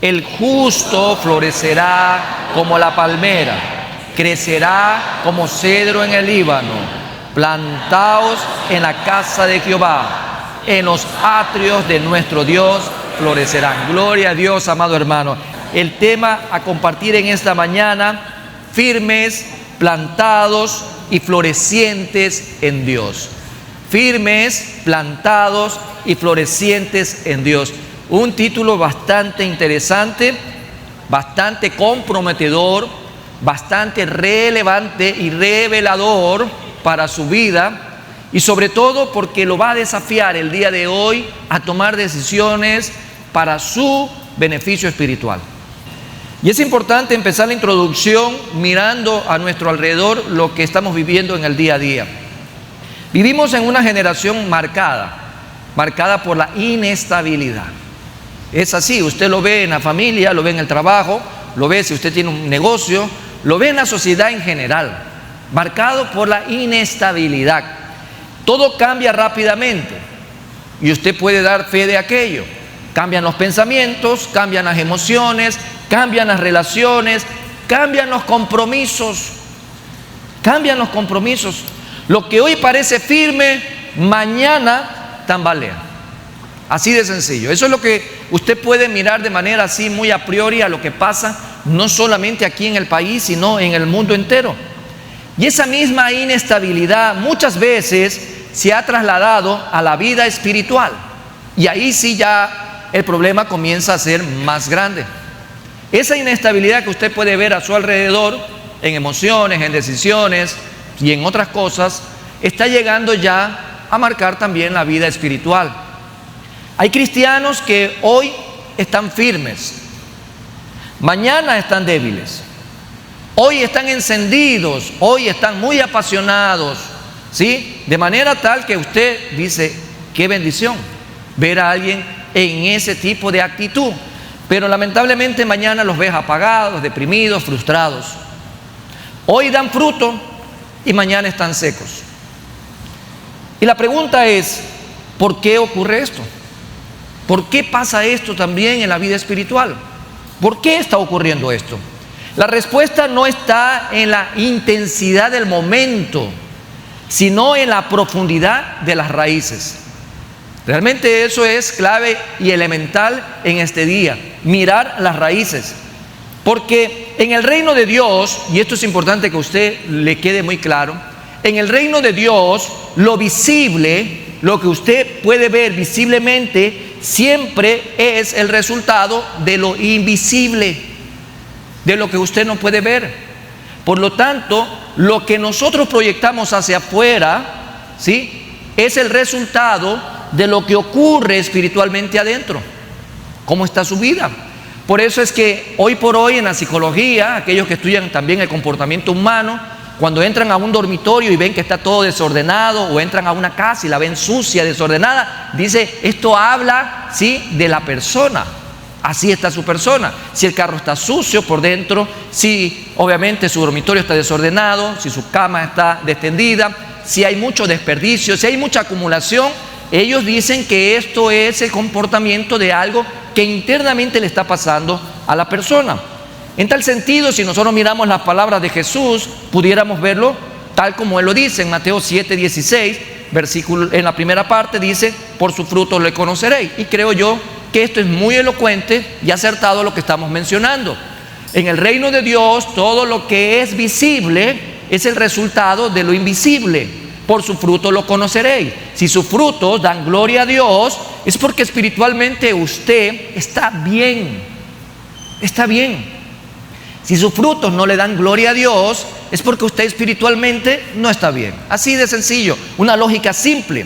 El justo florecerá como la palmera, crecerá como cedro en el Líbano. Plantaos en la casa de Jehová, en los atrios de nuestro Dios florecerán. Gloria a Dios, amado hermano. El tema a compartir en esta mañana: firmes, plantados y florecientes en Dios. Firmes, plantados y florecientes en Dios. Un título bastante interesante, bastante comprometedor, bastante relevante y revelador para su vida, y sobre todo porque lo va a desafiar el día de hoy a tomar decisiones para su beneficio espiritual. Y es importante empezar la introducción mirando a nuestro alrededor lo que estamos viviendo en el día a día. Vivimos en una generación marcada por la inestabilidad. Es así, usted lo ve en la familia, lo ve en el trabajo, lo ve si usted tiene un negocio, lo ve en la sociedad en general, marcado por la inestabilidad. Todo cambia rápidamente y usted puede dar fe de aquello. Cambian los pensamientos, cambian las emociones, cambian las relaciones, cambian los compromisos. Lo que hoy parece firme, mañana tambalea. Así de sencillo. Eso es lo que usted puede mirar de manera así muy a priori a lo que pasa, no solamente aquí en el país, sino en el mundo entero. Y esa misma inestabilidad muchas veces se ha trasladado a la vida espiritual. Y ahí sí ya el problema comienza a ser más grande. Esa inestabilidad que usted puede ver a su alrededor, en emociones, en decisiones y en otras cosas, está llegando ya a marcar también la vida espiritual. Hay cristianos que hoy están firmes, mañana están débiles, hoy están encendidos, hoy están muy apasionados, ¿sí? De manera tal que usted dice, qué bendición ver a alguien en ese tipo de actitud. Pero lamentablemente mañana los ves apagados, deprimidos, frustrados. Hoy dan fruto y mañana están secos. Y la pregunta es, ¿por qué ocurre esto? ¿Por qué pasa esto también en la vida espiritual? ¿Por qué está ocurriendo esto? La respuesta no está en la intensidad del momento, sino en la profundidad de las raíces. Realmente eso es clave y elemental en este día, mirar las raíces. Porque en el reino de Dios, y esto es importante que a usted le quede muy claro, en el reino de Dios, lo visible, lo que usted puede ver visiblemente, siempre es el resultado de lo invisible, de lo que usted no puede ver. Por lo tanto, lo que nosotros proyectamos hacia afuera, ¿sí?, es el resultado de lo que ocurre espiritualmente adentro. ¿Cómo está su vida? Por eso es que hoy por hoy en la psicología, aquellos que estudian también el comportamiento humano, cuando entran a un dormitorio y ven que está todo desordenado, o entran a una casa y la ven sucia, desordenada, dice, esto habla, ¿sí?, de la persona. Así está su persona. Si el carro está sucio por dentro, si obviamente su dormitorio está desordenado, si su cama está extendida, si hay mucho desperdicio, si hay mucha acumulación, ellos dicen que esto es el comportamiento de algo que internamente le está pasando a la persona. En tal sentido, si nosotros miramos las palabras de Jesús, pudiéramos verlo tal como Él lo dice en Mateo 7:16, versículo, en la primera parte dice, por su fruto le conoceréis. Y creo yo que esto es muy elocuente y acertado lo que estamos mencionando. En el reino de Dios, todo lo que es visible es el resultado de lo invisible. Por su fruto lo conoceréis. Si sus frutos dan gloria a Dios, es porque espiritualmente usted está bien. Está bien. Si sus frutos no le dan gloria a Dios, es porque usted espiritualmente no está bien. Así de sencillo, una lógica simple.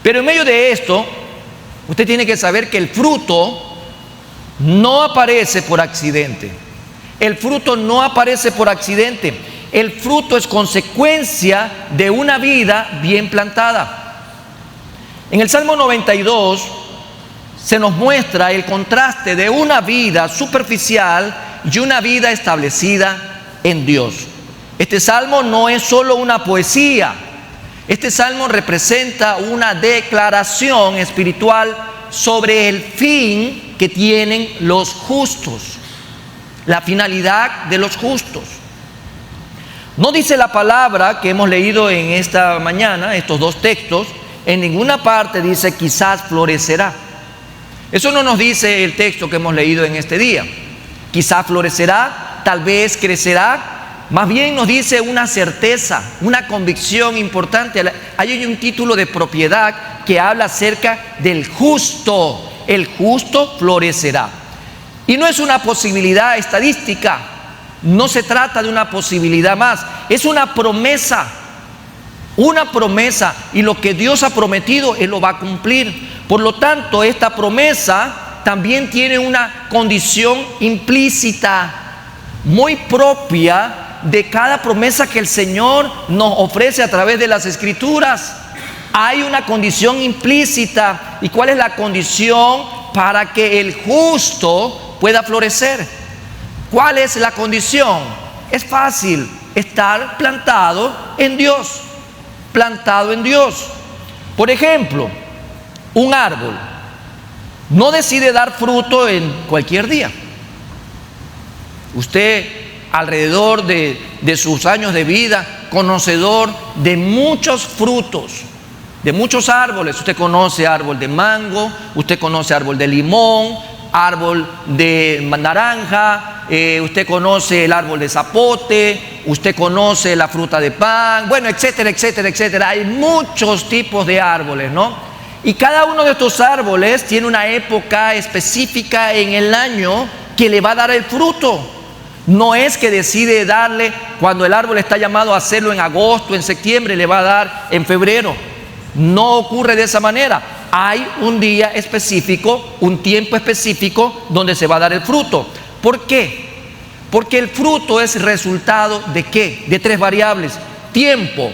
Pero en medio de esto, usted tiene que saber que el fruto no aparece por accidente. El fruto no aparece por accidente. El fruto es consecuencia de una vida bien plantada. En el Salmo 92 se nos muestra el contraste de una vida superficial y una vida establecida en Dios. Este salmo no es solo una poesía. Este salmo representa una declaración espiritual sobre el fin que tienen los justos, la finalidad de los justos. No dice la palabra que hemos leído en esta mañana, estos dos textos, en ninguna parte dice quizás florecerá. Eso no nos dice el texto que hemos leído en este día. Quizás florecerá, tal vez crecerá. Más bien nos dice una certeza, una convicción importante. Hay un título de propiedad que habla acerca del justo. El justo florecerá. Y no es una posibilidad estadística. No se trata de una posibilidad más. Es una promesa. Una promesa. Y lo que Dios ha prometido, Él lo va a cumplir. Por lo tanto, esta promesa también tiene una condición implícita, muy propia de cada promesa que el Señor nos ofrece a través de las Escrituras. Hay una condición implícita. ¿Y cuál es la condición para que el justo pueda florecer? ¿Cuál es la condición? Es fácil: estar plantado en Dios. Plantado en Dios. Por ejemplo, un árbol no decide dar fruto en cualquier día. Usted, alrededor de sus años de vida, conocedor de muchos frutos, de muchos árboles. Usted conoce árbol de mango, usted conoce árbol de limón, árbol de naranja, usted conoce el árbol de zapote, usted conoce la fruta de pan, bueno, etcétera, etcétera, etcétera. Hay muchos tipos de árboles, ¿no? Y cada uno de estos árboles tiene una época específica en el año que le va a dar el fruto. No es que decide darle cuando el árbol está llamado a hacerlo en agosto, en septiembre, le va a dar en febrero. No ocurre de esa manera. Hay un día específico, un tiempo específico donde se va a dar el fruto. ¿Por qué? Porque el fruto es resultado ¿de qué? De tres variables: tiempo,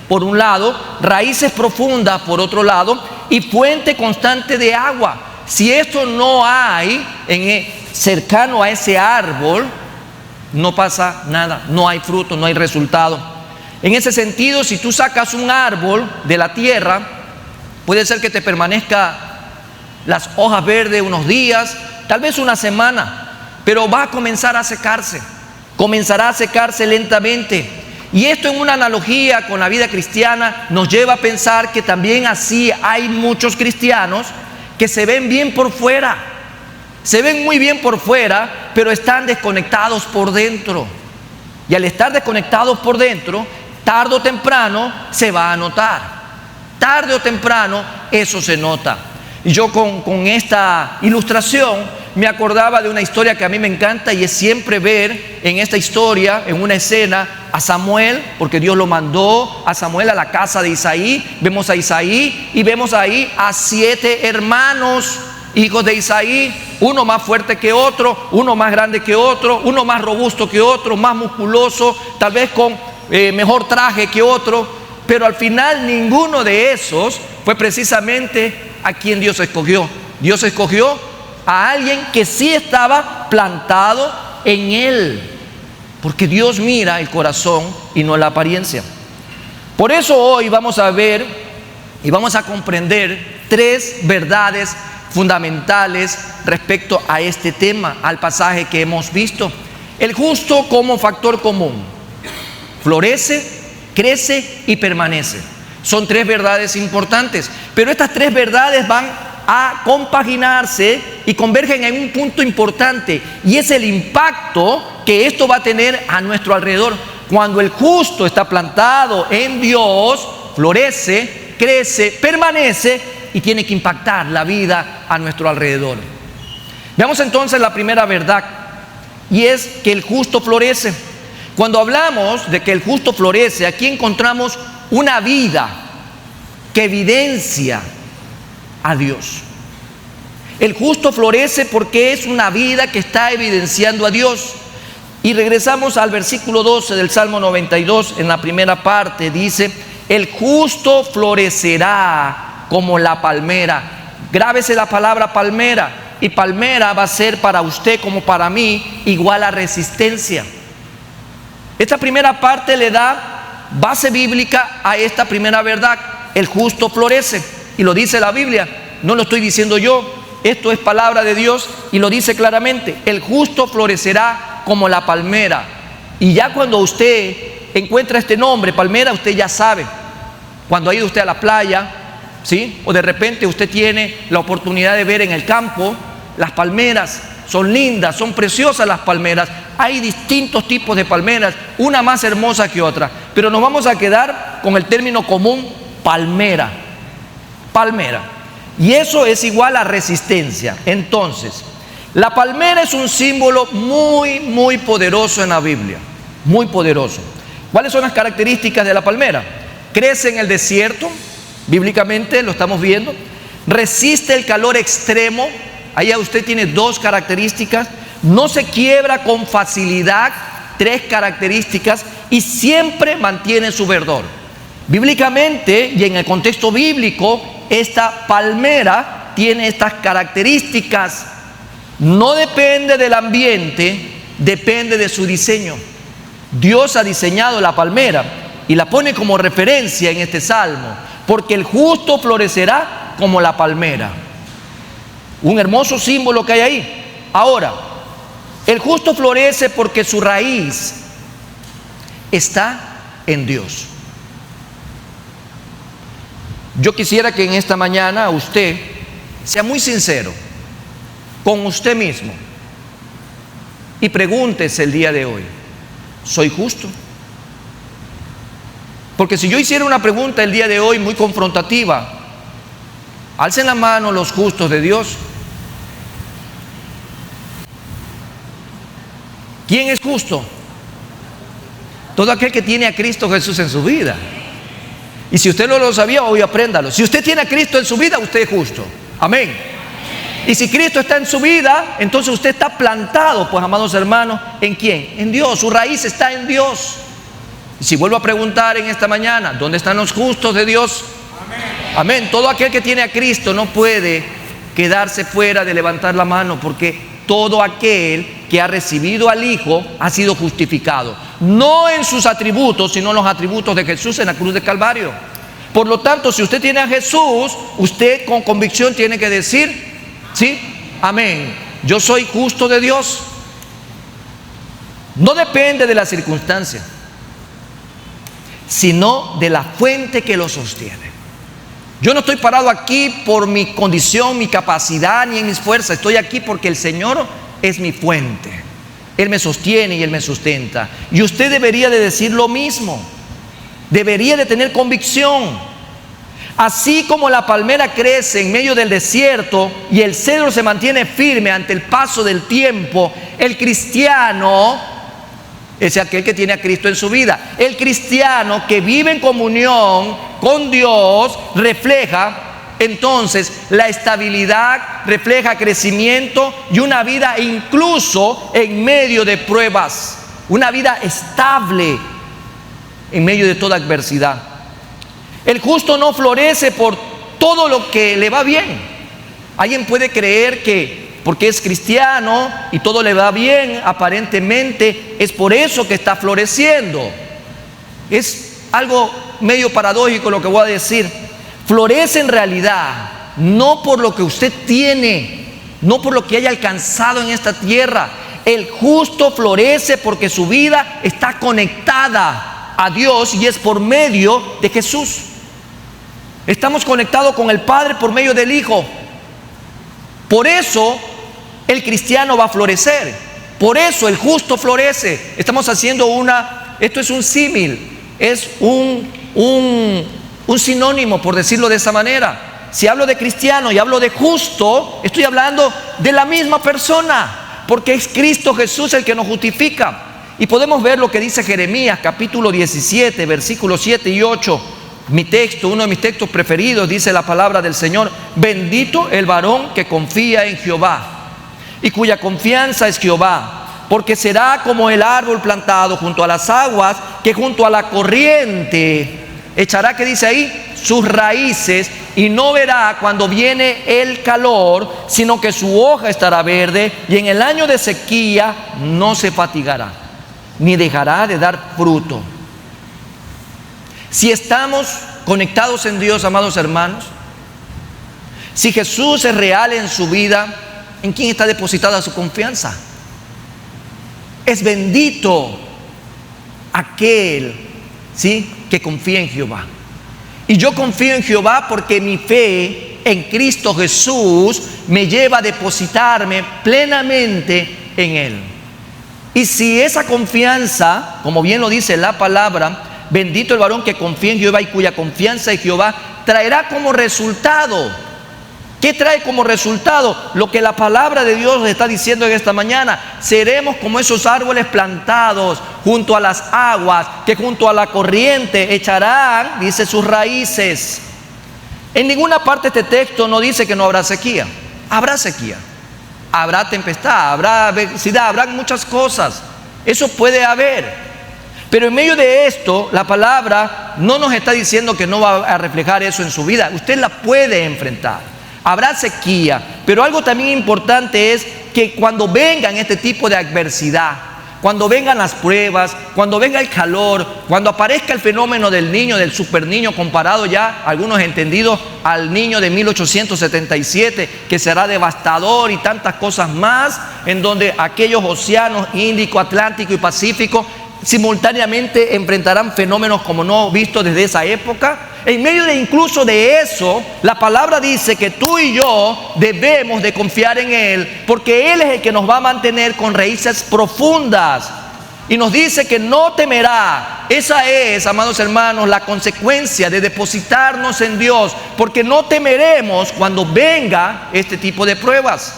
por un lado; raíces profundas, por otro lado; y fuente constante de agua. Si esto no hay cercano a ese árbol, no pasa nada, no hay fruto, no hay resultado. En ese sentido, si tú sacas un árbol de la tierra, puede ser que te permanezca las hojas verdes unos días, tal vez una semana, pero va a comenzar a secarse, comenzará a secarse lentamente. Y esto, en una analogía con la vida cristiana, nos lleva a pensar que también así hay muchos cristianos que se ven bien por fuera, se ven muy bien por fuera, pero están desconectados por dentro. Y al estar desconectados por dentro, tarde o temprano se va a notar. Tarde o temprano eso se nota. Y yo con esta ilustración me acordaba de una historia que a mí me encanta, y es siempre ver en esta historia, en una escena, a Samuel, porque Dios lo mandó a Samuel a la casa de Isaí. Vemos a Isaí y vemos ahí a 7 hermanos, hijos de Isaí, uno más fuerte que otro, uno más grande que otro, uno más robusto que otro, más musculoso, tal vez con mejor traje que otro, pero al final ninguno de esos fue precisamente a quien Dios escogió. Dios escogió a alguien que sí estaba plantado en él, porque Dios mira el corazón y no la apariencia. Por eso hoy vamos a ver y vamos a comprender 3 verdades fundamentales respecto a este tema, al pasaje que hemos visto. El justo como factor común: florece, crece y permanece. Son 3 verdades importantes, pero estas 3 verdades van a compaginarse y convergen en un punto importante, y es el impacto que esto va a tener a nuestro alrededor. Cuando el justo está plantado en Dios, florece, crece, permanece y tiene que impactar la vida a nuestro alrededor. Veamos entonces la primera verdad, y es que el justo florece. Cuando hablamos de que el justo florece, aquí encontramos una vida que evidencia a Dios. El justo florece porque es una vida que está evidenciando a Dios. Y regresamos al versículo 12 del Salmo 92, en la primera parte, dice: el justo florecerá como la palmera. Grábese la palabra palmera, y palmera va a ser para usted como para mí igual a resistencia. Esta primera parte le da base bíblica a esta primera verdad: el justo florece. Y lo dice la Biblia, no lo estoy diciendo yo, esto es palabra de Dios y lo dice claramente: el justo florecerá como la palmera. Y ya cuando usted encuentra este nombre, palmera, usted ya sabe. Cuando ha ido usted a la playa, ¿sí? O de repente usted tiene la oportunidad de ver en el campo las palmeras. Son lindas, son preciosas las palmeras. Hay distintos tipos de palmeras, una más hermosa que otra, pero nos vamos a quedar con el término común: palmera. Palmera. Y eso es igual a resistencia. Entonces, la palmera es un símbolo muy, muy poderoso en la Biblia. Muy poderoso. ¿Cuáles son las características de la palmera? Crece en el desierto, bíblicamente lo estamos viendo. Resiste el calor extremo. Allá usted tiene dos características: no se quiebra con facilidad, tres características, y siempre mantiene su verdor. Bíblicamente y en el contexto bíblico, esta palmera tiene estas características. No depende del ambiente, depende de su diseño. Dios ha diseñado la palmera y la pone como referencia en este salmo: porque el justo florecerá como la palmera. Un hermoso símbolo que hay ahí. Ahora, el justo florece porque su raíz está en Dios. Yo quisiera que en esta mañana usted sea muy sincero con usted mismo y pregúntese el día de hoy: ¿soy justo? Porque si yo hiciera una pregunta el día de hoy muy confrontativa: alcen la mano los justos de Dios. ¿Quién es justo? Todo aquel que tiene a Cristo Jesús en su vida. Y si usted no lo sabía, hoy apréndalo. Si usted tiene a Cristo en su vida, usted es justo. Amén. Y si Cristo está en su vida, entonces usted está plantado, pues, amados hermanos, ¿en quién? En Dios. Su raíz está en Dios. Y si vuelvo a preguntar en esta mañana: ¿dónde están los justos de Dios? Amén. Todo aquel que tiene a Cristo no puede quedarse fuera de levantar la mano, porque todo aquel que ha recibido al Hijo ha sido justificado, no en sus atributos, sino en los atributos de Jesús en la cruz de Calvario. Por lo tanto, si usted tiene a Jesús, usted con convicción tiene que decir: sí, amén, yo soy justo de Dios. No depende de la circunstancia, sino de la fuente que lo sostiene. Yo no estoy parado aquí por mi condición, mi capacidad, ni en mis fuerzas. Estoy aquí porque el Señor es mi fuente. Él me sostiene y Él me sustenta. Y usted debería de decir lo mismo. Debería de tener convicción. Así como la palmera crece en medio del desierto y el cedro se mantiene firme ante el paso del tiempo, el cristiano es aquel que tiene a Cristo en su vida. El cristiano que vive en comunión con Dios refleja entonces la estabilidad, refleja crecimiento y una vida incluso en medio de pruebas, una vida estable en medio de toda adversidad. El justo no florece por todo lo que le va bien. Alguien puede creer que porque es cristiano y todo le va bien, aparentemente es por eso que está floreciendo. Es algo medio paradójico lo que voy a decir. Florece en realidad no por lo que usted tiene, no por lo que haya alcanzado en esta tierra. El justo florece porque su vida está conectada a Dios y es por medio de Jesús. Estamos conectados con el Padre por medio del Hijo. Por eso el cristiano va a florecer. Por eso el justo florece. Estamos haciendo esto es un símil, es un sinónimo, por decirlo de esa manera. Si hablo de cristiano y hablo de justo, estoy hablando de la misma persona, porque es Cristo Jesús el que nos justifica. Y podemos ver lo que dice Jeremías capítulo 17, versículos 7 y 8. Mi texto, uno de mis textos preferidos, dice la palabra del Señor: bendito el varón que confía en Jehová y cuya confianza es Jehová, porque será como el árbol plantado junto a las aguas, que junto a la corriente echará, ¿qué dice ahí?, sus raíces, y no verá cuando viene el calor, sino que su hoja estará verde, y en el año de sequía no se fatigará, ni dejará de dar fruto. Si estamos conectados en Dios, amados hermanos, Si Jesús es real en su vida, ¿en quién está depositada su confianza? Es bendito aquel, ¿sí?, que confía en Jehová. Y yo confío en Jehová porque mi fe en Cristo Jesús me lleva a depositarme plenamente en Él. Y si esa confianza, como bien lo dice la palabra, bendito el varón que confía en Jehová y cuya confianza en Jehová traerá como resultado. ¿Qué trae como resultado? Lo que la palabra de Dios está diciendo en esta mañana. Seremos como esos árboles plantados junto a las aguas, que junto a la corriente echarán, dice, sus raíces. En ninguna parte de este texto no dice que no habrá sequía. Habrá sequía, habrá tempestad, habrá adversidad, habrá muchas cosas. Eso puede haber. Pero en medio de esto, la palabra no nos está diciendo que no va a reflejar eso en su vida. Usted la puede enfrentar. Habrá sequía, pero algo también importante es que cuando vengan este tipo de adversidad, cuando vengan las pruebas, cuando venga el calor, cuando aparezca el fenómeno del niño, del superniño, comparado ya, algunos entendidos, al niño de 1877, que será devastador y tantas cosas más, en donde aquellos océanos Índico, Atlántico y Pacífico simultáneamente enfrentarán fenómenos como no vistos desde esa época. En medio de incluso de eso, la palabra dice que tú y yo debemos de confiar en Él, porque Él es el que nos va a mantener con raíces profundas. Y nos dice que no temerá. Esa es, amados hermanos, la consecuencia de depositarnos en Dios, porque no temeremos cuando venga este tipo de pruebas.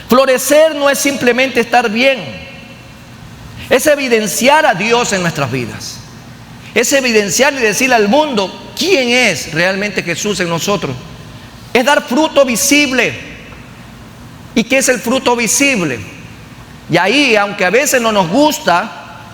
Florecer no es simplemente estar bien, es evidenciar a Dios en nuestras vidas. Es evidenciar y decirle al mundo quién es realmente Jesús en nosotros. Es dar fruto visible. ¿Y qué es el fruto visible? Y ahí, aunque a veces no nos gusta,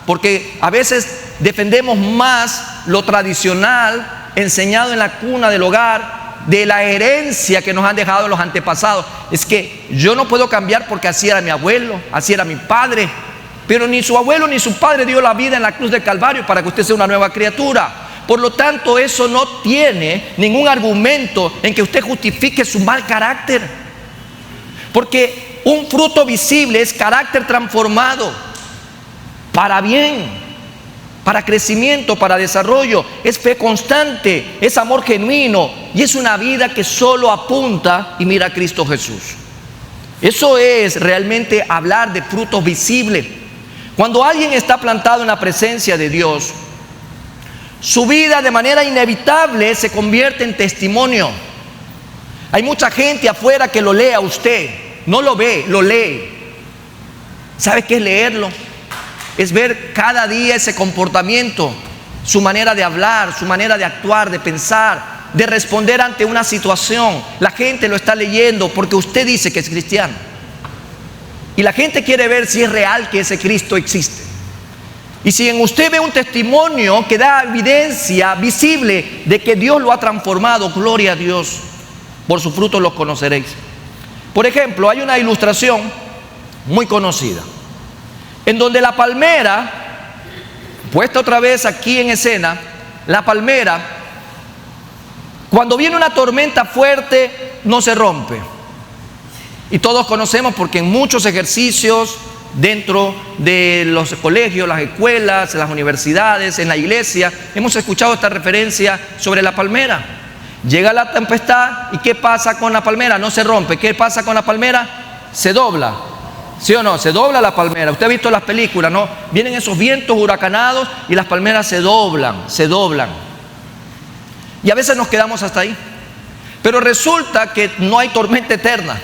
porque a veces defendemos más lo tradicional, enseñado en la cuna del hogar, de la herencia que nos han dejado los antepasados. Es que yo no puedo cambiar porque así era mi abuelo, así era mi padre. Pero ni su abuelo ni su padre dio la vida en la cruz del Calvario para que usted sea una nueva criatura. Por lo tanto, eso no tiene ningún argumento en que usted justifique su mal carácter. Porque un fruto visible es carácter transformado para bien, para crecimiento, para desarrollo. Es fe constante, es amor genuino y es una vida que solo apunta y mira a Cristo Jesús. Eso es realmente hablar de frutos visibles. Cuando alguien está plantado en la presencia de Dios, su vida de manera inevitable se convierte en testimonio. Hay mucha gente afuera que lo lee a usted, no lo ve, lo lee. ¿Sabe qué es leerlo? Es ver cada día ese comportamiento, su manera de hablar, su manera de actuar, de pensar, de responder ante una situación. La gente lo está leyendo porque usted dice que es cristiano. Y la gente quiere ver si es real que ese Cristo existe. Y si en usted ve un testimonio que da evidencia visible de que Dios lo ha transformado, gloria a Dios, por sus frutos los conoceréis. Por ejemplo, hay una ilustración muy conocida, en donde la palmera, puesta otra vez aquí en escena, la palmera, cuando viene una tormenta fuerte, no se rompe. Y todos conocemos porque en muchos ejercicios dentro de los colegios, las escuelas, las universidades, en la iglesia, hemos escuchado esta referencia sobre la palmera. Llega la tempestad y ¿qué pasa con la palmera? No se rompe. ¿Qué pasa con la palmera? Se dobla. ¿Sí o no? Se dobla la palmera. Usted ha visto las películas, ¿no? Vienen esos vientos huracanados y las palmeras se doblan, se doblan. Y a veces nos quedamos hasta ahí. Pero resulta que no hay tormenta eterna.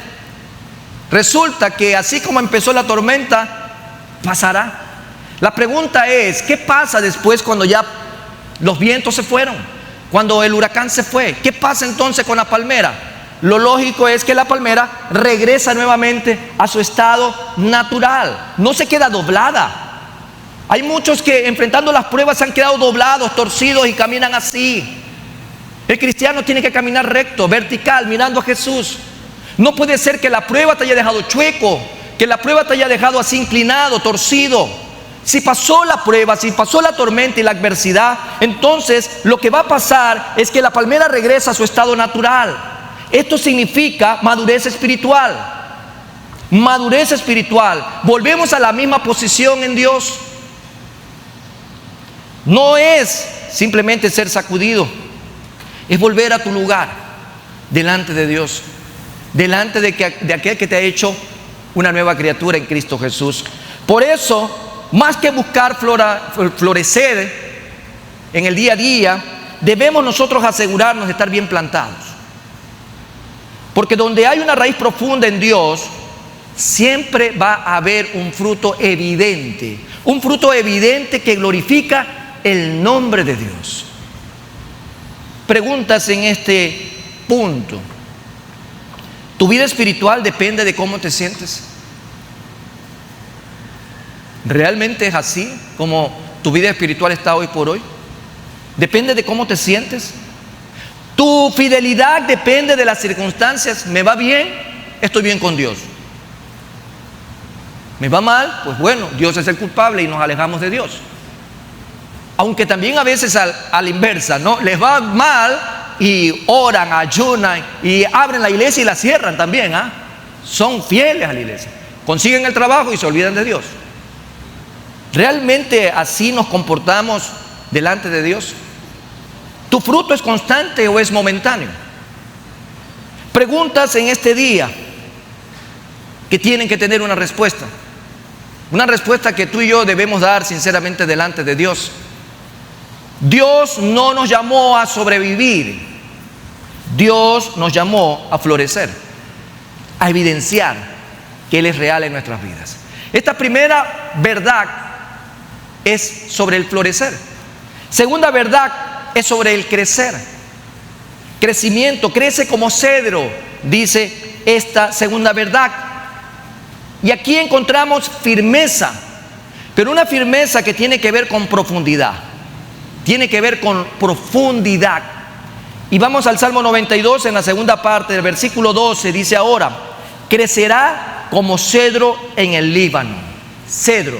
Resulta que así como empezó la tormenta, pasará. La pregunta es, ¿qué pasa después cuando ya los vientos se fueron? Cuando el huracán se fue, ¿qué pasa entonces con la palmera? Lo lógico es que la palmera regresa nuevamente a su estado natural, no se queda doblada. Hay muchos que enfrentando las pruebas han quedado doblados, torcidos y caminan así. El cristiano tiene que caminar recto, vertical, mirando a Jesús. No puede ser que la prueba te haya dejado chueco, que la prueba te haya dejado así inclinado, torcido. Si pasó la prueba, si pasó la tormenta y la adversidad, entonces lo que va a pasar es que la palmera regresa a su estado natural. Esto significa madurez espiritual. Madurez espiritual. Volvemos a la misma posición en Dios. No es simplemente ser sacudido, es volver a tu lugar delante de Dios, delante de aquel que te ha hecho una nueva criatura en Cristo Jesús. Por eso, más que buscar florecer en el día a día, debemos nosotros asegurarnos de estar bien plantados. Porque donde hay una raíz profunda en Dios, siempre va a haber un fruto evidente que glorifica el nombre de Dios. Preguntas en este punto. ¿Tu vida espiritual depende de cómo te sientes? ¿Realmente es así como tu vida espiritual está hoy por hoy? ¿Depende de cómo te sientes? ¿Tu fidelidad depende de las circunstancias? ¿Me va bien? Estoy bien con Dios. ¿Me va mal? Pues bueno, Dios es el culpable y nos alejamos de Dios. Aunque también a veces a la inversa, ¿no? Les va mal y oran, ayunan y abren la iglesia y la cierran también, ¿ah? Son fieles a la iglesia. Consiguen el trabajo y se olvidan de Dios. ¿Realmente así nos comportamos delante de Dios? ¿Tu fruto es constante o es momentáneo? Preguntas en este día que tienen que tener una respuesta. Una respuesta que tú y yo debemos dar sinceramente delante de Dios. Dios no nos llamó a sobrevivir. Dios nos llamó a florecer, a evidenciar que Él es real en nuestras vidas. Esta primera verdad es sobre el florecer. Segunda verdad es sobre el crecer. Crecimiento, crece como cedro, dice esta segunda verdad. Y aquí encontramos firmeza, pero una firmeza que tiene que ver con profundidad. Tiene que ver con profundidad. Y vamos al Salmo 92 en la segunda parte del versículo 12, dice ahora: crecerá como cedro en el Líbano. Cedro.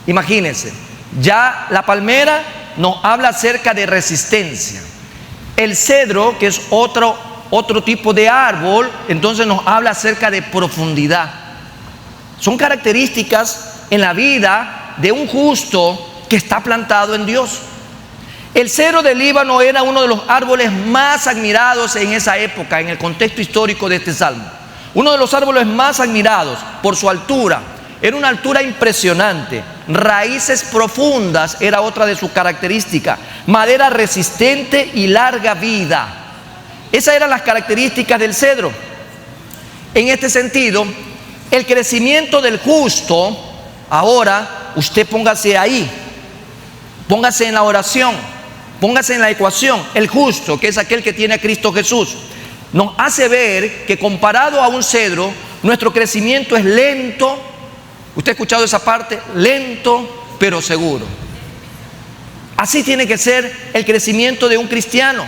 Imagínense, ya la palmera nos habla acerca de resistencia. El cedro, que es otro tipo de árbol, entonces nos habla acerca de profundidad. Son características en la vida de un justo que está plantado en Dios. El cedro del Líbano era uno de los árboles más admirados en esa época, en el contexto histórico de este salmo. Uno de los árboles más admirados por su altura. Era una altura impresionante. Raíces profundas era otra de sus características. Madera resistente y larga vida. Esas eran las características del cedro. En este sentido, el crecimiento del justo, ahora usted póngase ahí, póngase en la oración, póngase en la ecuación. El justo, que es aquel que tiene a Cristo Jesús, nos hace ver que comparado a un cedro, nuestro crecimiento es lento. ¿Usted ha escuchado esa parte? Lento pero seguro. Así tiene que ser el crecimiento de un cristiano.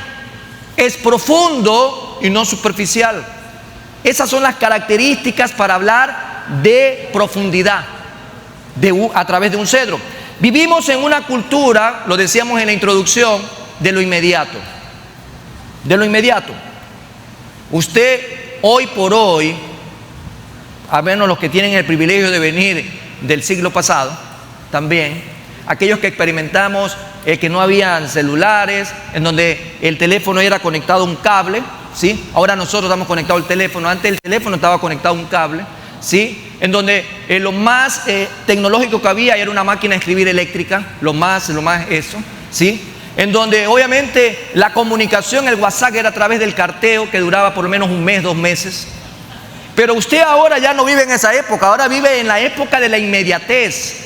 Es profundo y no superficial. Esas son las características para hablar de profundidad a través de un cedro. Vivimos en una cultura, lo decíamos en la introducción, de lo inmediato. De lo inmediato. Usted hoy por hoy, a menos los que tienen el privilegio de venir del siglo pasado, también, aquellos que experimentamos que no habían celulares, en donde el teléfono era conectado a un cable, ¿sí? Ahora nosotros estamos conectados al teléfono, antes el teléfono estaba conectado a un cable, ¿sí? En donde lo más tecnológico que había era una máquina de escribir eléctrica, lo más eso, ¿sí? En donde obviamente la comunicación, el WhatsApp era a través del carteo que duraba por lo menos un mes, 2 meses. Pero usted ahora ya no vive en esa época, ahora vive en la época de la inmediatez,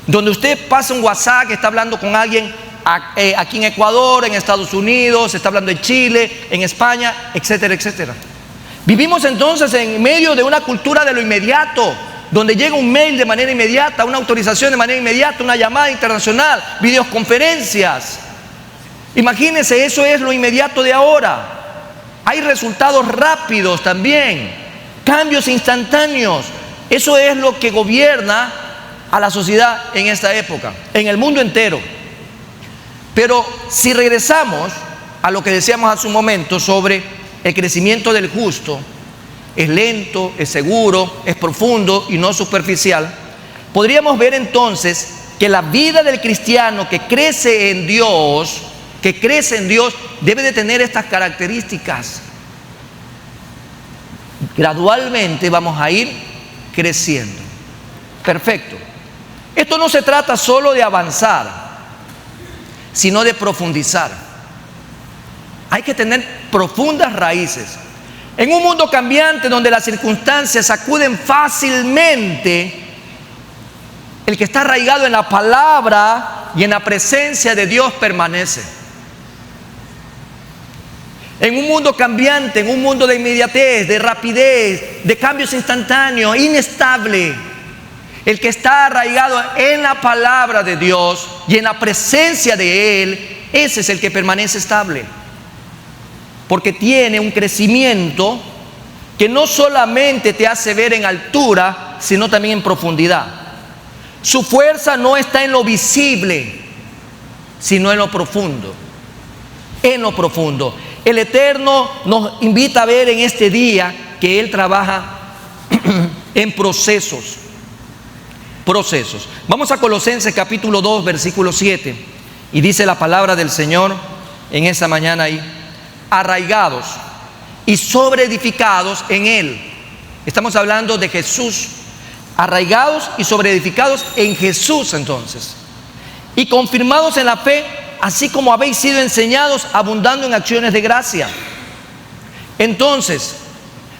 donde usted pasa un WhatsApp que está hablando con alguien aquí en Ecuador, en Estados Unidos, está hablando en Chile, en España, etcétera, etcétera. Vivimos entonces en medio de una cultura de lo inmediato, donde llega un mail de manera inmediata, una autorización de manera inmediata, una llamada internacional, videoconferencias. Imagínense, eso es lo inmediato de ahora. Hay resultados rápidos también, cambios instantáneos. Eso es lo que gobierna a la sociedad en esta época, en el mundo entero. Pero si regresamos a lo que decíamos hace un momento sobre el crecimiento del justo es lento, es seguro, es profundo y no superficial, podríamos ver entonces que la vida del cristiano que crece en Dios, debe de tener estas características. Gradualmente vamos a ir creciendo. Perfecto. Esto no se trata solo de avanzar, sino de profundizar. Hay que tener profundas raíces. En un mundo cambiante donde las circunstancias sacuden fácilmente, el que está arraigado en la palabra y en la presencia de Dios permanece. En un mundo cambiante, en un mundo de inmediatez, de rapidez, de cambios instantáneos, inestable, el que está arraigado en la palabra de Dios y en la presencia de Él, ese es el que permanece estable. Porque tiene un crecimiento que no solamente te hace ver en altura, sino también en profundidad. Su fuerza no está en lo visible, sino en lo profundo. En lo profundo. El Eterno nos invita a ver en este día que Él trabaja en procesos. Vamos a Colosenses capítulo 2, versículo 7. Y dice la palabra del Señor en esta mañana ahí: arraigados y sobreedificados en Él. Estamos hablando de Jesús. Arraigados y sobreedificados en Jesús entonces. Y confirmados en la fe, así como habéis sido enseñados, abundando en acciones de gracia. Entonces,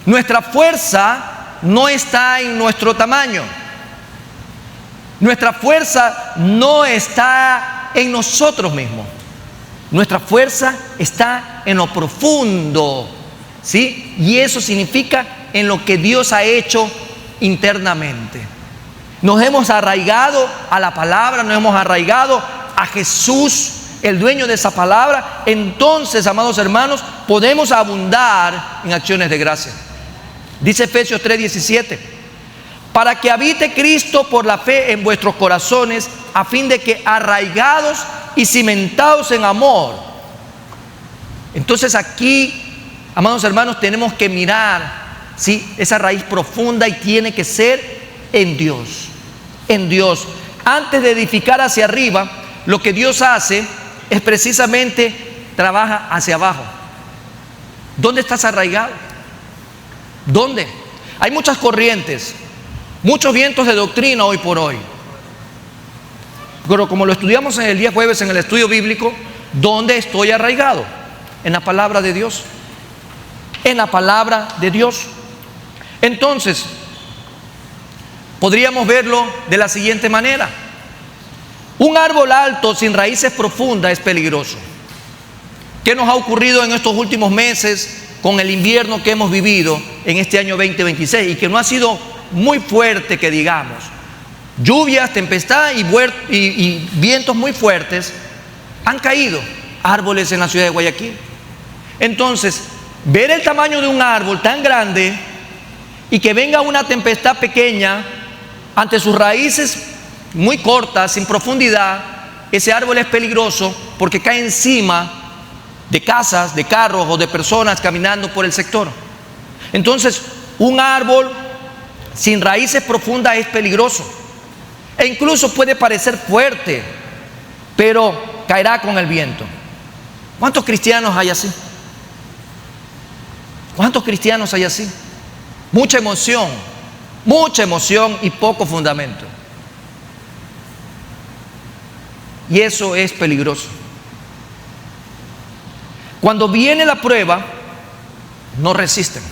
nuestra fuerza no está en nuestro tamaño. Nuestra fuerza no está en nosotros mismos. Nuestra fuerza está en lo profundo, ¿sí? Y eso significa en lo que Dios ha hecho internamente. Nos hemos arraigado a la palabra, nos hemos arraigado a Jesús, el dueño de esa palabra. Entonces, amados hermanos, podemos abundar en acciones de gracia. Dice Efesios 3:17: para que habite Cristo por la fe en vuestros corazones, a fin de que arraigados y cimentados en amor. Entonces aquí, amados hermanos, tenemos que mirar, ¿sí?, esa raíz profunda, y tiene que ser en Dios. En Dios. Antes de edificar hacia arriba, lo que Dios hace es precisamente trabaja hacia abajo. ¿Dónde estás arraigado? ¿Dónde? Hay muchas corrientes, muchos vientos de doctrina hoy por hoy. Pero como lo estudiamos en el día jueves en el estudio bíblico, ¿dónde estoy arraigado? En la palabra de Dios. En la palabra de Dios. Entonces, podríamos verlo de la siguiente manera: un árbol alto sin raíces profundas es peligroso. ¿Qué nos ha ocurrido en estos últimos meses con el invierno que hemos vivido en este año 2026? Y que no ha sido muy fuerte, que digamos. Lluvias, tempestad y vientos muy fuertes han caído árboles en la ciudad de Guayaquil. Entonces, ver el tamaño de un árbol tan grande y que venga una tempestad pequeña ante sus raíces muy cortas, sin profundidad, ese árbol es peligroso porque cae encima de casas, de carros o de personas caminando por el sector. Entonces, un árbol sin raíces profundas es peligroso. E incluso puede parecer fuerte, pero caerá con el viento. ¿Cuántos cristianos hay así? ¿Cuántos cristianos hay así? Mucha emoción y poco fundamento. Y eso es peligroso. Cuando viene la prueba, no resisten.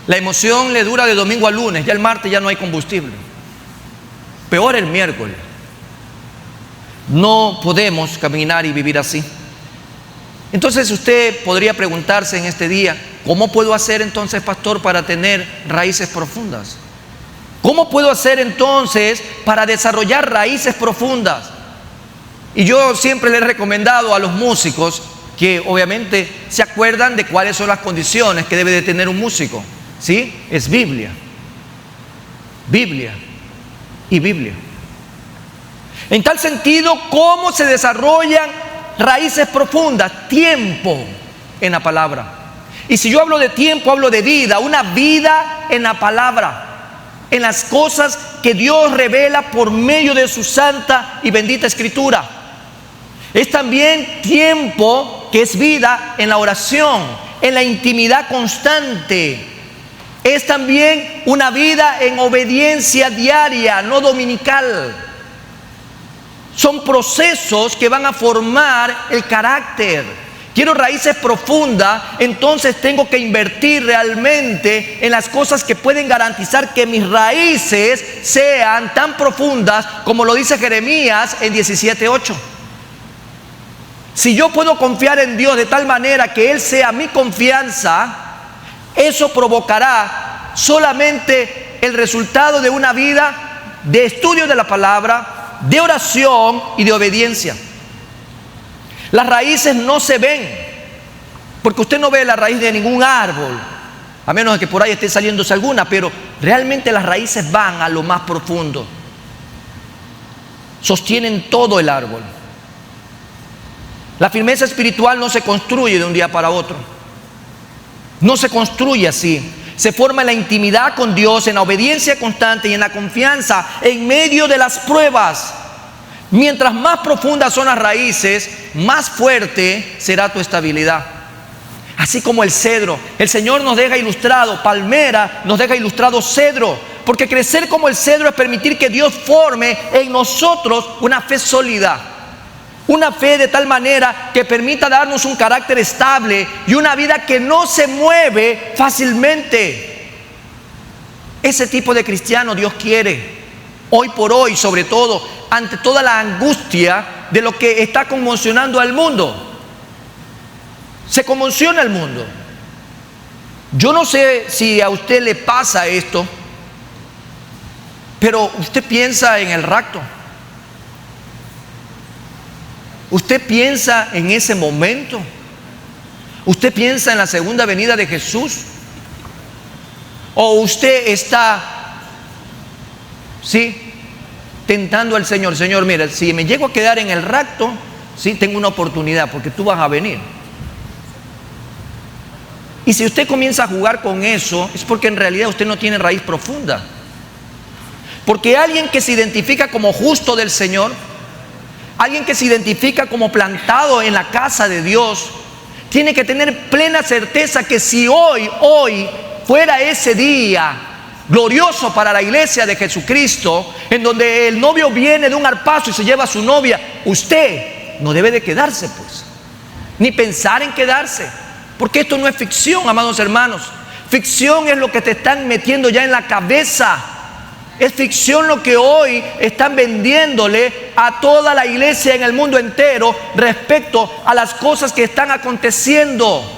La emoción le dura de domingo a lunes, ya el martes ya no hay combustible. Peor el miércoles. No podemos caminar y vivir así. Entonces usted podría preguntarse en este día: ¿cómo puedo hacer entonces, pastor, para tener raíces profundas? ¿Cómo puedo hacer entonces para desarrollar raíces profundas? Y yo siempre le he recomendado a los músicos que obviamente se acuerdan de cuáles son las condiciones que debe de tener un músico. ¿Sí? Es Biblia. Biblia y Biblia. En tal sentido, ¿cómo se desarrollan raíces profundas? Tiempo. en la palabra. Y si yo hablo de tiempo, hablo de vida, una vida en la palabra, en las cosas que Dios revela por medio de su santa y bendita escritura. Es también tiempo que es vida en la oración, en la intimidad constante. Es también una vida en obediencia diaria, no dominical. Son procesos que van a formar el carácter. Quiero raíces profundas, entonces tengo que invertir realmente en las cosas que pueden garantizar que mis raíces sean tan profundas como lo dice Jeremías en 17:8. Si yo puedo confiar en Dios de tal manera que Él sea mi confianza, eso provocará solamente el resultado de una vida de estudio de la palabra, de oración y de obediencia. Las raíces no se ven, porque usted no ve la raíz de ningún árbol, a menos de que por ahí esté saliéndose alguna, pero realmente las raíces van a lo más profundo. Sostienen todo el árbol. La firmeza espiritual no se construye de un día para otro. No se construye así. Se forma en la intimidad con Dios, en la obediencia constante y en la confianza en medio de las pruebas. Mientras más profundas son las raíces, más fuerte será tu estabilidad. Así como el cedro, el Señor nos deja ilustrado, palmera nos deja ilustrado cedro, porque crecer como el cedro es permitir que Dios forme en nosotros una fe sólida, una fe de tal manera que permita darnos un carácter estable y una vida que no se mueve fácilmente. Ese tipo de cristiano Dios quiere. Hoy por hoy, sobre todo, ante toda la angustia de lo que está conmocionando al mundo. Se conmociona el mundo. Yo no sé si a usted le pasa esto, pero usted piensa en el rapto. Usted piensa en ese momento. Usted piensa en la segunda venida de Jesús. O usted está, sí, tentando al Señor. Señor, mira, si me llego a quedar en el rapto, sí, tengo una oportunidad porque tú vas a venir. Y si usted comienza a jugar con eso, es porque en realidad usted no tiene raíz profunda. Porque alguien que se identifica como justo del Señor, alguien que se identifica como plantado en la casa de Dios, tiene que tener plena certeza que si hoy fuera ese día glorioso para la iglesia de Jesucristo, en donde el novio viene de un arpazo y se lleva a su novia, usted no debe de quedarse, pues, ni pensar en quedarse, porque esto no es ficción, amados hermanos. Ficción es lo que te están metiendo ya en la cabeza. Es ficción lo que hoy están vendiéndole a toda la iglesia en el mundo entero respecto a las cosas que están aconteciendo.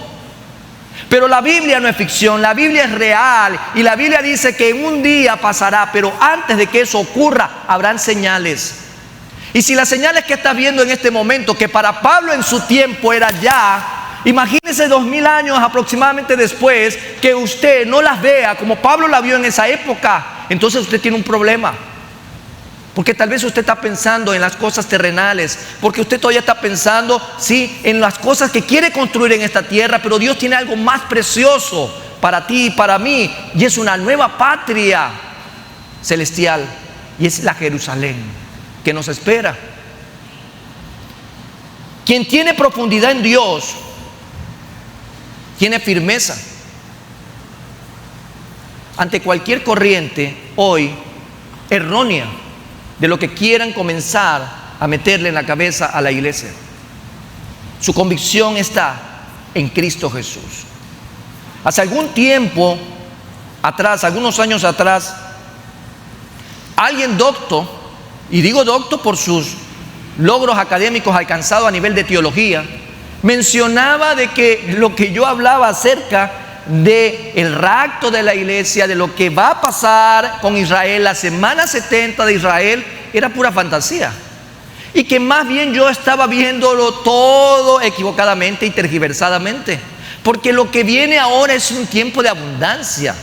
Pero la Biblia no es ficción, la Biblia es real, y la Biblia dice que en un día pasará, pero antes de que eso ocurra habrán señales. Y si las señales que estás viendo en este momento, que para Pablo en su tiempo era ya, imagínese 2000 años aproximadamente después, que usted no las vea como Pablo la vio en esa época, entonces usted tiene un problema. Porque tal vez usted está pensando en las cosas terrenales, porque usted todavía está pensando, sí, en las cosas que quiere construir en esta tierra, pero Dios tiene algo más precioso para ti y para mí, y es una nueva patria celestial, y es la Jerusalén que nos espera. Quien tiene profundidad en Dios tiene firmeza ante cualquier corriente hoy errónea de lo que quieran comenzar a meterle en la cabeza a la iglesia. Su convicción está en Cristo Jesús. Hace algún tiempo atrás, algunos años atrás, alguien docto, y digo docto por sus logros académicos alcanzados a nivel de teología, mencionaba de que lo que yo hablaba acerca del rapto de la iglesia, de lo que va a pasar con Israel, la semana 70 de Israel, era pura fantasía. Y que más bien yo estaba viéndolo todo equivocadamente y tergiversadamente. Porque lo que viene ahora es un tiempo de abundancia.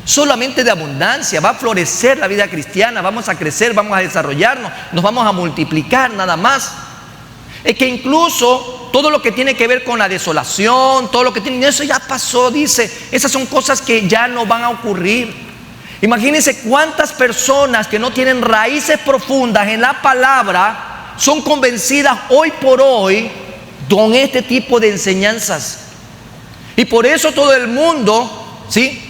Solamente de abundancia. Va a florecer la vida cristiana, vamos a crecer, vamos a desarrollarnos, nos vamos a multiplicar nada más. Es que incluso todo lo que tiene que ver con la desolación, todo lo que tiene, eso ya pasó, dice. Esas son cosas que ya no van a ocurrir. Imagínense cuántas personas que no tienen raíces profundas en la palabra son convencidas hoy por hoy con este tipo de enseñanzas. Y por eso todo el mundo, ¿sí?,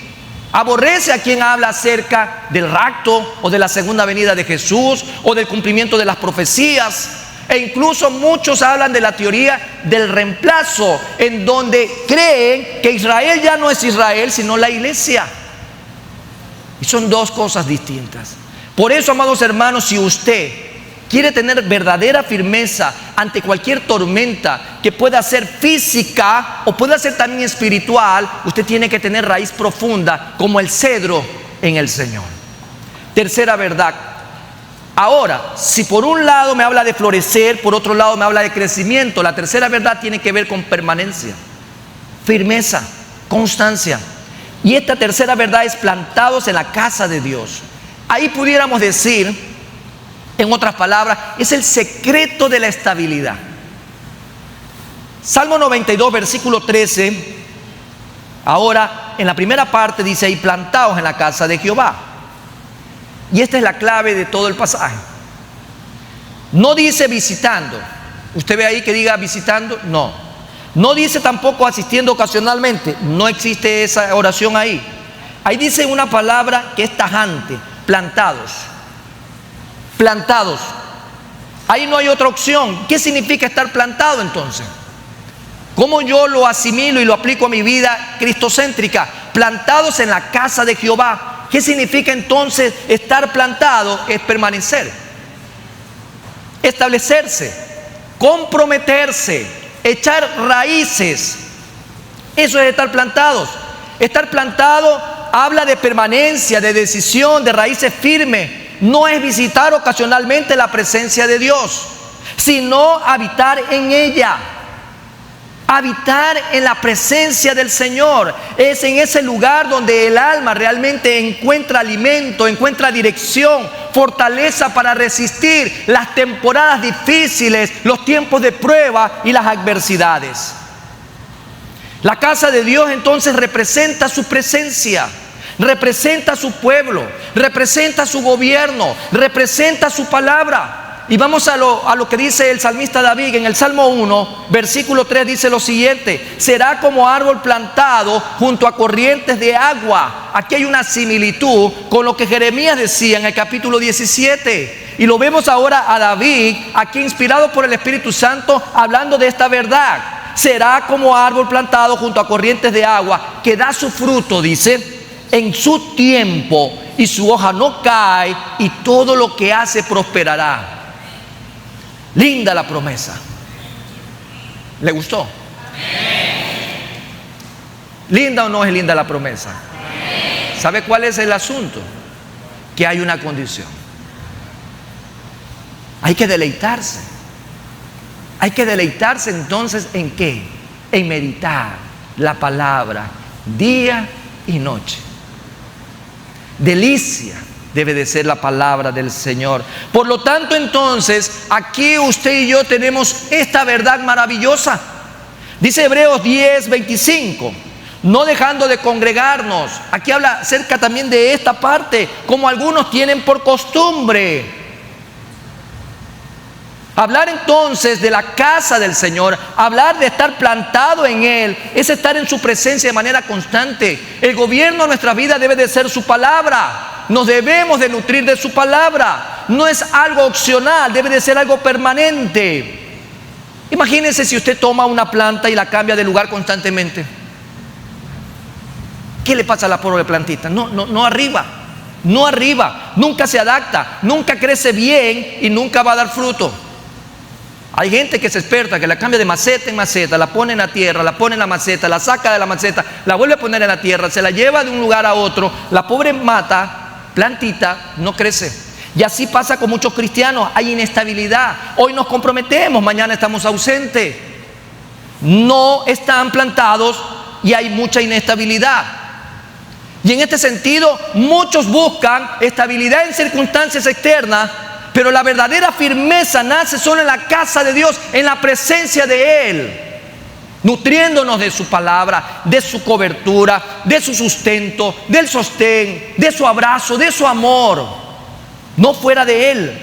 aborrece a quien habla acerca del rapto o de la segunda venida de Jesús o del cumplimiento de las profecías. E incluso muchos hablan de la teoría del reemplazo, en donde creen que Israel ya no es Israel, sino la iglesia. Y son dos cosas distintas. Por eso, amados hermanos, si usted quiere tener verdadera firmeza ante cualquier tormenta que pueda ser física o pueda ser también espiritual, usted tiene que tener raíz profunda como el cedro en el Señor. Tercera verdad. Ahora, si por un lado me habla de florecer, por otro lado me habla de crecimiento, la tercera verdad tiene que ver con permanencia, firmeza, constancia. Y esta tercera verdad es plantados en la casa de Dios. Ahí pudiéramos decir, en otras palabras, es el secreto de la estabilidad. Salmo 92, versículo 13, ahora en la primera parte dice ahí, plantados en la casa de Jehová. Y esta es la clave de todo el pasaje. No dice visitando. ¿Usted ve ahí que diga visitando? No. No dice tampoco asistiendo ocasionalmente. No existe esa oración ahí. Ahí dice una palabra que es tajante: plantados. Plantados. Ahí no hay otra opción. ¿Qué significa estar plantado entonces? ¿Cómo yo lo asimilo y lo aplico a mi vida cristocéntrica? Plantados en la casa de Jehová. ¿Qué significa entonces estar plantado? Es permanecer, establecerse, comprometerse, echar raíces. Eso es estar plantados. Estar plantado habla de permanencia, de decisión, de raíces firmes. No es visitar ocasionalmente la presencia de Dios, sino habitar en ella. Habitar en la presencia del Señor. Es en ese lugar donde el alma realmente encuentra alimento, encuentra dirección, fortaleza para resistir las temporadas difíciles, los tiempos de prueba y las adversidades. La casa de Dios entonces representa su presencia, representa su pueblo, representa su gobierno, representa su palabra. Y vamos a lo que dice el salmista David en el Salmo 1, versículo 3, dice lo siguiente: será como árbol plantado junto a corrientes de agua. Aquí hay una similitud con lo que Jeremías decía en el capítulo 17. Y lo vemos ahora a David, aquí inspirado por el Espíritu Santo, hablando de esta verdad. Será como árbol plantado junto a corrientes de agua, que da su fruto, dice, en su tiempo, y su hoja no cae, y todo lo que hace prosperará. Linda la promesa. ¿Le gustó? ¿Linda o no es linda la promesa? ¿Sabe cuál es el asunto? Que hay una condición. Hay que deleitarse. Hay que deleitarse entonces ¿en qué? En meditar la palabra día y noche. Delicia debe de ser la palabra del Señor. Por lo tanto, entonces, aquí usted y yo tenemos esta verdad maravillosa. Dice Hebreos 10, 25, no dejando de congregarnos. Aquí habla acerca también de esta parte, como algunos tienen por costumbre. Hablar entonces de la casa del Señor, hablar de estar plantado en Él, es estar en su presencia de manera constante. El gobierno de nuestra vida debe de ser su palabra. Nos debemos de nutrir de su palabra. No es algo opcional, debe de ser algo permanente. Imagínense si usted toma una planta y la cambia de lugar constantemente. ¿Qué le pasa a la pobre plantita? No arriba, nunca se adapta, nunca crece bien y nunca va a dar fruto. Hay gente que se experta, que la cambia de maceta en maceta, la pone en la tierra, la pone en la maceta, la saca de la maceta, la vuelve a poner en la tierra, se la lleva de un lugar a otro. La pobre plantita no crece. Y así pasa con muchos cristianos. Hay inestabilidad. Hoy nos comprometemos, mañana estamos ausentes. No están plantados y hay mucha inestabilidad. Y en este sentido, muchos buscan estabilidad en circunstancias externas, Pero la verdadera firmeza nace solo en la casa de Dios, en la presencia de Él, nutriéndonos de su palabra, de su cobertura, de su sustento, del sostén, de su abrazo, de su amor. No fuera de Él,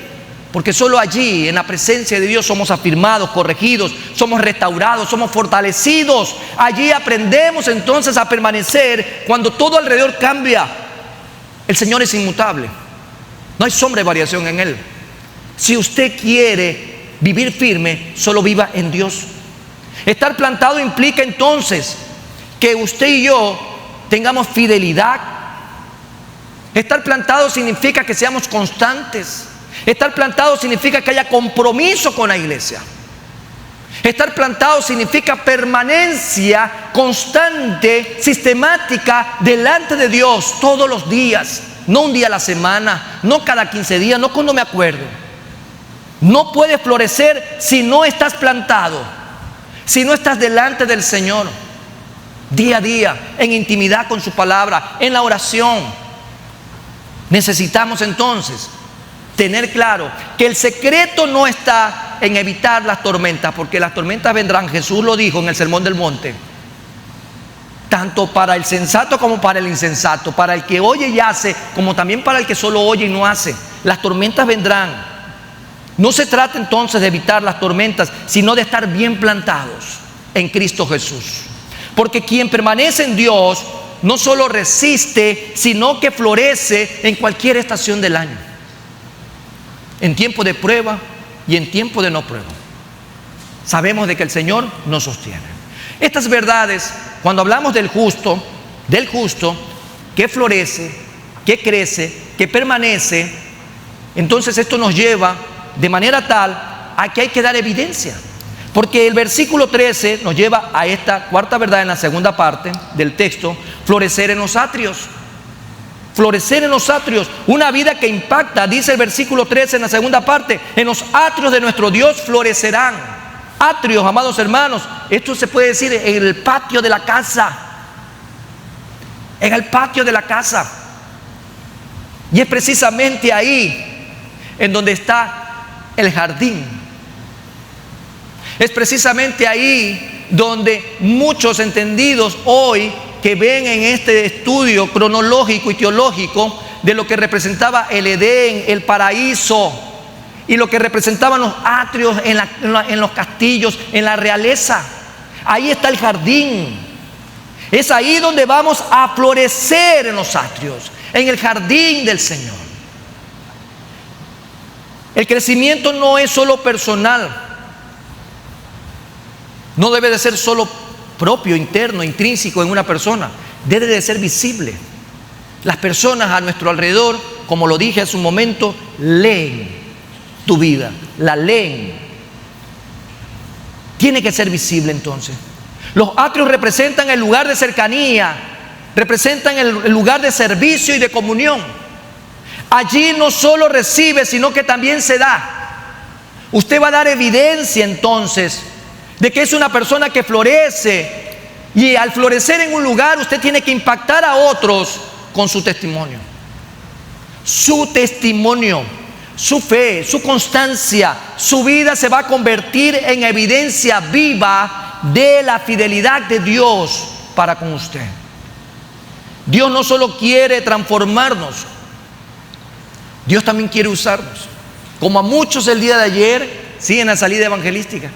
porque solo allí, en la presencia de Dios, somos afirmados, corregidos, somos restaurados, somos fortalecidos. Allí aprendemos entonces a permanecer cuando todo alrededor cambia. El Señor es inmutable, no hay sombra de variación en Él. Si usted quiere vivir firme, solo viva en Dios. Estar plantado implica entonces que usted y yo tengamos fidelidad. Estar plantado significa que seamos constantes. Estar plantado significa que haya compromiso con la iglesia. Estar plantado significa permanencia constante, sistemática, delante de Dios todos los días. No un día a la semana, no cada 15 días, no cuando me acuerdo. No puedes florecer si no estás plantado, si no estás delante del Señor, día a día, en intimidad con su palabra, en la oración. Necesitamos entonces tener claro que el secreto no está en evitar las tormentas, porque las tormentas vendrán. Jesús lo dijo en el Sermón del Monte, tanto para el sensato como para el insensato, para el que oye y hace, como también para el que solo oye y no hace. Las tormentas vendrán. No se trata entonces de evitar las tormentas, sino de estar bien plantados en Cristo Jesús. Porque quien permanece en Dios no solo resiste, sino que florece en cualquier estación del año, en tiempo de prueba y en tiempo de no prueba. Sabemos de que el Señor nos sostiene. Estas verdades, cuando hablamos del justo que florece, que crece, que permanece, entonces esto nos lleva de manera tal a que hay que dar evidencia. Porque el versículo 13 nos lleva a esta cuarta verdad en la segunda parte del texto: florecer en los atrios. Florecer en los atrios, una vida que impacta. Dice el versículo 13 en la segunda parte: en los atrios de nuestro Dios florecerán. Atrios, amados hermanos, esto se puede decir en el patio de la casa. En el patio de la casa. Y es precisamente ahí en donde está el jardín. Es precisamente ahí donde muchos entendidos hoy, que ven en este estudio cronológico y teológico de lo que representaba el Edén, el paraíso, y lo que representaban los atrios en los castillos, en la realeza, ahí está el jardín. Es ahí donde vamos a florecer, en los atrios, en el jardín del Señor. El crecimiento no es solo personal, no debe de ser solo propio, interno, intrínseco en una persona, debe de ser visible. Las personas a nuestro alrededor, como lo dije hace un momento, leen tu vida, la leen. Tiene que ser visible entonces. Los atrios representan el lugar de cercanía, representan el lugar de servicio y de comunión. Allí no solo recibe, sino que también se da. Usted va a dar evidencia entonces de que es una persona que florece, y al florecer en un lugar usted tiene que impactar a otros con su testimonio. Su testimonio, su fe, su constancia, su vida se va a convertir en evidencia viva de la fidelidad de Dios para con usted. Dios no solo quiere transformarnos, Dios también quiere usarnos. Como a muchos el día de ayer, sí, en la salida evangelística,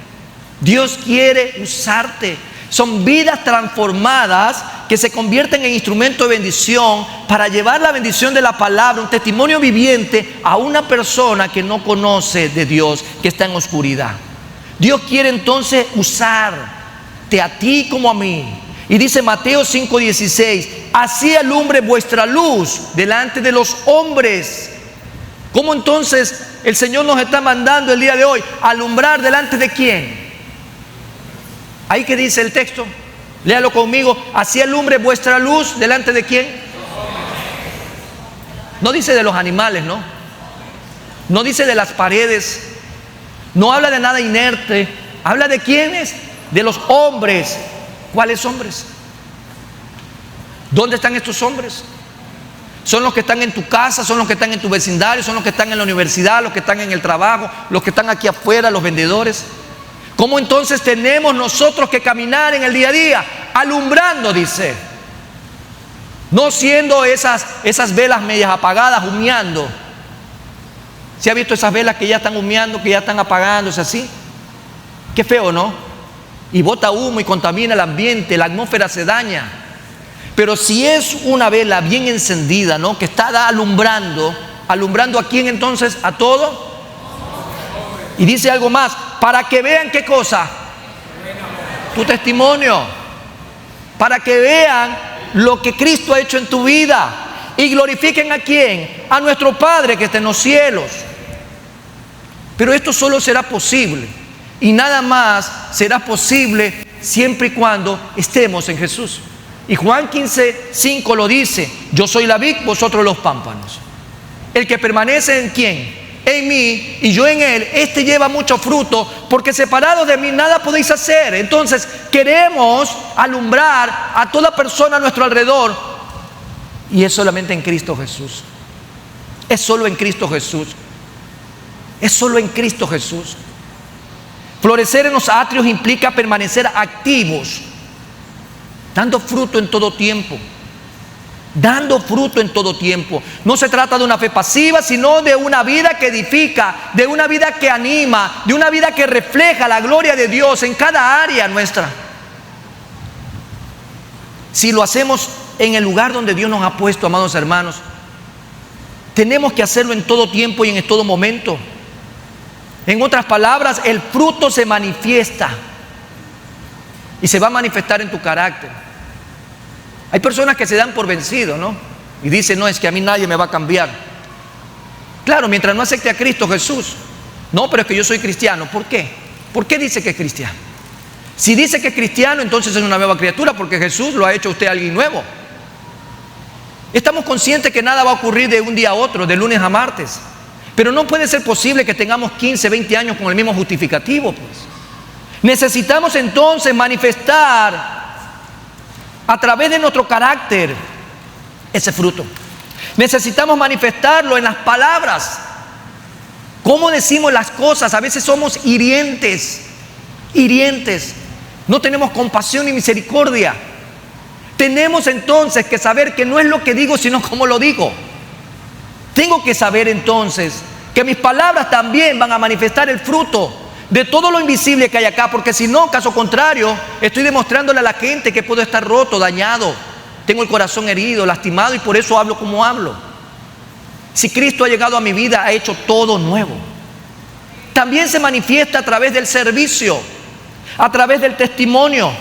Dios quiere usarte. Son vidas transformadas que se convierten en instrumento de bendición para llevar la bendición de la palabra, un testimonio viviente a una persona que no conoce de Dios, que está en oscuridad. Dios quiere entonces usarte a ti como a mí. Y dice Mateo 5:16: así alumbre vuestra luz delante de los hombres. ¿Cómo entonces el Señor nos está mandando el día de hoy alumbrar delante de quién? Ahí que dice el texto, léalo conmigo: así alumbre vuestra luz delante de quién. No dice de los animales, ¿no? No dice de las paredes, no habla de nada inerte, habla de quiénes, de los hombres. ¿Cuáles hombres? ¿Dónde están estos hombres? Son los que están en tu casa, son los que están en tu vecindario, son los que están en la universidad, los que están en el trabajo, los que están aquí afuera, los vendedores. ¿Cómo entonces tenemos nosotros que caminar en el día a día? Alumbrando, dice. No siendo esas velas medias apagadas, humeando. ¿Se ha visto esas velas que ya están humeando, que ya están apagándose así? Qué feo, ¿no? Y bota humo y contamina el ambiente, la atmósfera se daña. Pero si es una vela bien encendida, ¿no? Que está alumbrando, ¿alumbrando a quién entonces? ¿A todo? Y dice algo más, para que vean ¿qué cosa? Tu testimonio. Para que vean lo que Cristo ha hecho en tu vida. Y glorifiquen ¿a quién? A nuestro Padre que está en los cielos. Pero esto solo será posible. Y nada más será posible siempre y cuando estemos en Jesús. Y Juan 15:5 lo dice: yo soy la vid, vosotros los pámpanos. El que permanece en quién, en mí y yo en él, este lleva mucho fruto, porque separados de mí nada podéis hacer. Entonces queremos alumbrar a toda persona a nuestro alrededor, y es solamente en Cristo Jesús. Es solo en Cristo Jesús. Es solo en Cristo Jesús. Florecer en los atrios implica permanecer activos, dando fruto en todo tiempo. Dando fruto en todo tiempo. No se trata de una fe pasiva, sino de una vida que edifica, de una vida que anima, de una vida que refleja la gloria de Dios en cada área nuestra. Si lo hacemos en el lugar donde Dios nos ha puesto, amados hermanos, tenemos que hacerlo en todo tiempo y en todo momento. En otras palabras, el fruto se manifiesta y se va a manifestar en tu carácter. Hay personas que se dan por vencido, ¿no? Y dicen, no, es que a mí nadie me va a cambiar. Claro, mientras no acepte a Cristo Jesús. No, pero es que yo soy cristiano. ¿Por qué? ¿Por qué dice que es cristiano? Si dice que es cristiano, entonces es una nueva criatura, porque Jesús lo ha hecho a usted alguien nuevo. Estamos conscientes que nada va a ocurrir de un día a otro, de lunes a martes. Pero no puede ser posible que tengamos 15, 20 años con el mismo justificativo, pues. Necesitamos entonces manifestar a través de nuestro carácter ese fruto. Necesitamos manifestarlo en las palabras. ¿Cómo decimos las cosas? A veces somos hirientes. No tenemos compasión ni misericordia. Tenemos entonces que saber que no es lo que digo, sino cómo lo digo. Tengo que saber entonces que mis palabras también van a manifestar el fruto de todo lo invisible que hay acá, porque si no, caso contrario, estoy demostrándole a la gente que puedo estar roto, dañado, tengo el corazón herido, lastimado, y por eso hablo como hablo. Si Cristo ha llegado a mi vida, ha hecho todo nuevo. También se manifiesta a través del servicio, a través del testimonio.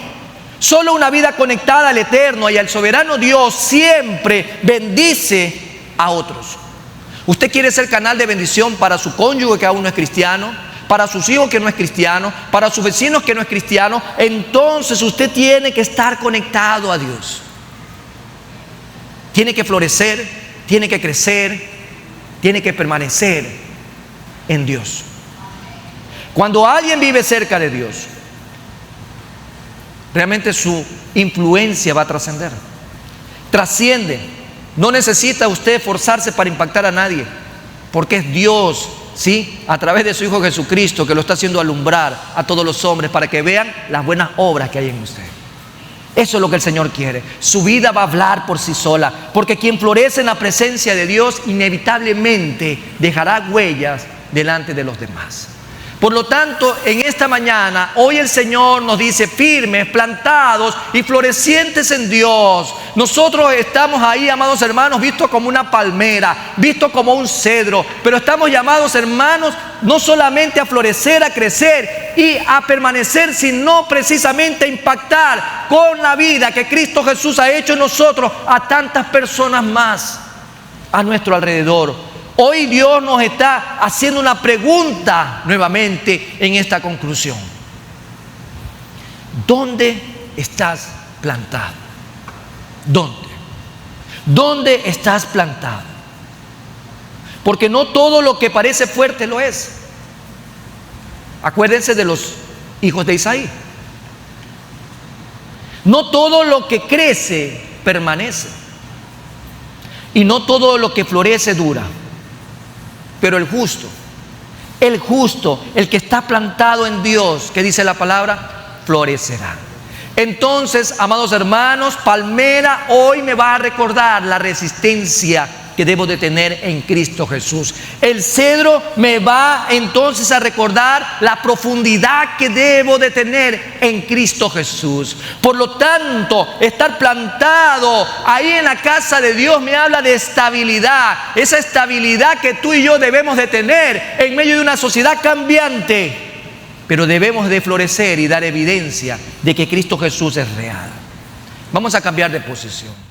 Solo una vida conectada al Eterno y al soberano Dios siempre bendice a otros. Usted quiere ser canal de bendición para su cónyuge que aún no es cristiano, para sus hijos que no es cristiano, para sus vecinos que no es cristiano. Entonces usted tiene que estar conectado a Dios. Tiene que florecer, tiene que crecer, tiene que permanecer en Dios. Cuando alguien vive cerca de Dios, realmente su influencia va a trascender. Trasciende. No necesita usted esforzarse para impactar a nadie, porque es Dios, ¿sí?, a través de su Hijo Jesucristo, que lo está haciendo alumbrar a todos los hombres para que vean las buenas obras que hay en usted. Eso es lo que el Señor quiere. Su vida va a hablar por sí sola, porque quien florece en la presencia de Dios inevitablemente dejará huellas delante de los demás. Por lo tanto, en esta mañana, hoy el Señor nos dice: firmes, plantados y florecientes en Dios. Nosotros estamos ahí, amados hermanos, vistos como una palmera, vistos como un cedro, pero estamos llamados, hermanos, no solamente a florecer, a crecer y a permanecer, sino precisamente a impactar con la vida que Cristo Jesús ha hecho en nosotros a tantas personas más a nuestro alrededor. Hoy Dios nos está haciendo una pregunta nuevamente en esta conclusión. ¿Dónde estás plantado? ¿Dónde? ¿Dónde estás plantado? Porque no todo lo que parece fuerte lo es. Acuérdense de los hijos de Isaí. No todo lo que crece permanece. y no todo lo que florece dura. Pero el justo, el que está plantado en Dios, ¿qué dice la palabra? Florecerá. Entonces, amados hermanos, palmera hoy me va a recordar la resistencia que debo de tener en Cristo Jesús. El cedro me va entonces a recordar la profundidad que debo de tener en Cristo Jesús. Por lo tanto, estar plantado ahí en la casa de Dios me habla de estabilidad. Esa estabilidad que tú y yo debemos de tener en medio de una sociedad cambiante. Pero debemos de florecer y dar evidencia de que Cristo Jesús es real. Vamos a cambiar de posición.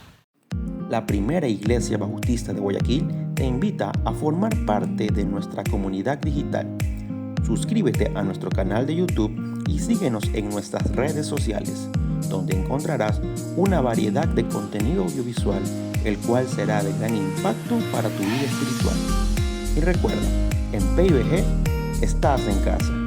La Primera Iglesia Bautista de Guayaquil te invita a formar parte de nuestra comunidad digital. Suscríbete a nuestro canal de YouTube y síguenos en nuestras redes sociales, donde encontrarás una variedad de contenido audiovisual, el cual será de gran impacto para tu vida espiritual. Y recuerda, en PIBG estás en casa.